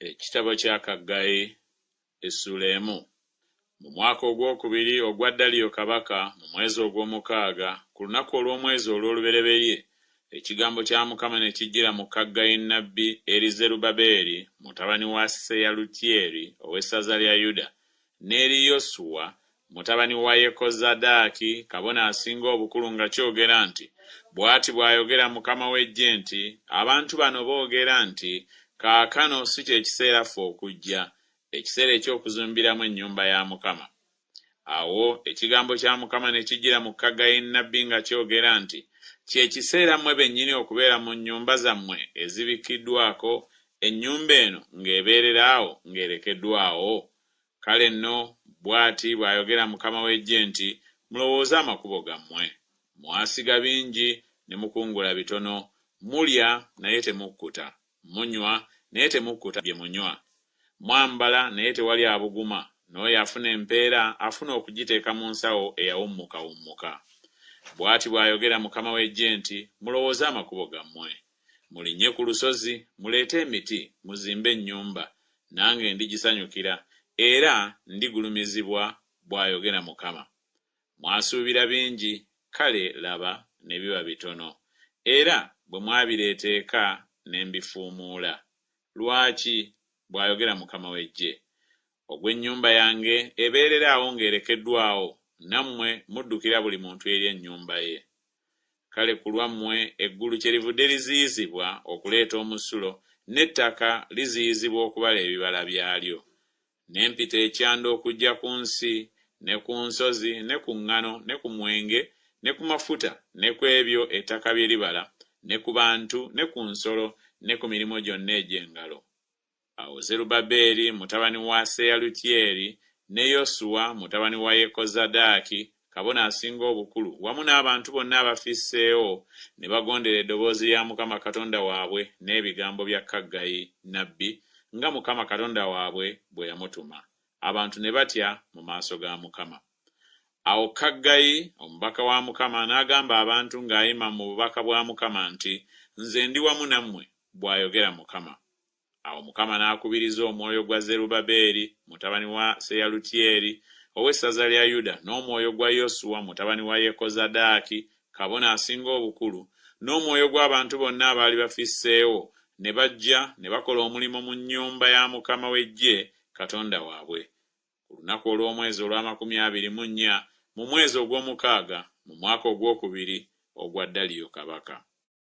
Ekitabo kya Kaggayi Essuula emu. Mu mwaka ogwokubiri ogwa Daliyo kabaka mu mwezi ogw'omukaaga ku lunaku olw'omwezi olw'olubereberye, ekigambo kya Mukama ne kijjira mu Kaggayi nnabbi eri Zerubabeeri mutabani wa Seyalutyeri ow'essaza lya Yuda, n'eri Yosuwa mutabani wa Yekozadaaki kabona asinga obukulu nga kyogera nti, bw'ati bw'ayogera Mukama w'eggye nti, abantu bano boogera nti, kaakano si kye kiseera ffe okujja, ekiseera eky'okuzumbiramu ennyumba ya Mukama. Awo ekigambo kya Mukama ne kijjira mu Kaggayi nnabbi nga kyogera nti, kye kiseera mmwe bennyini okubeera mu nnyumba zammwe ezibikiddwako, ennyumba eno ng'ebeereraawo ng'erekeddwawo. Kale nno bw'ati bw'ayogera Mukama w'eggye nti, mulowooze amakubo gammwe. Mwasiga bingi ne mukungula bitono, mulya naye temukkuta, munywa naye temukkuta bye munywa. Mwambala naye tewali abuguma, n'oyo afuna empeera afuna okugiteeka mu nsawo eyawummukawummuka. Bw'ati bw'ayogera Mukama w'eggye nti, mulowooze amakubo gammwe. Mulinnye ku lusozi, muleete emiti, muzimbe ennyumba, nange ndigisanyukira, era ndigulumizibwa, bw'ayogera Mukama. Mwasuubira bingi, kale laba ne biba bitono, era bwe mwabireeta eka ne mbifuumuula. Lwaki? Bw'ayogera Mukama w'eggye. Ogw'ennyumba yange ebeereraawo ng'erekeddwawo, nammwe muddukira buli muntu eri ennyumba ye. Kale ku lwammwe eggulu kyerivudde liziyizibwa okuleeta omusulo, n'ettaka liziyizibwa okubala ebibala byalyo. N'empita ekyanda okujja ku nsi, ne ku nsozi, ne ku ŋŋano, ne ku mwenge, ne ku mafuta, ne ku ebyo ettaka bye libala, ne ku bantu, ne ku nsolo, ne ku mirimu gyonna egy'engalo. Awo Zerubabeeri mutabani wa Seyalutyeri ne Yosuwa mutabani wa Yekozadaaki kabona asinga obukulu wamu n'abantu bonna abafisseewo ne bagondera eddoboozi lya Mukama Katonda waabwe n'ebigambo bya Kaggayi nnabbi nga Mukama Katonda waabwe bwe yamutuma. Abantu ne batya mu maaso ga Mukama. Awo Kaggayi omubaka wa Mukama n'agamba abantu ng'ayima mu bubaka bwa Mukama nti, nze ndi wamu nammwe, bw'ayogera Mukama. Awo Mukama n'akubiriza omwoyo gwa Zerubabeeri mutabani wa Seyalutyeri ow'essaza lya Yuda, n'omwoyo gwa Yosuwa mutabani wa Yekozadaaki kabona asinga obukulu, n'omwoyo gw'abantu bonna abaali bafisseewo, ne bajja ne bakola omulimu mu nnyumba ya Mukama w'eggye Katonda waabwe. Ku lunaku olw'omwezi olw'amakumi 24 mu mwezi ogw'omukaaga mu mwaka ogwokubiri ogwa Daliyo kabaka.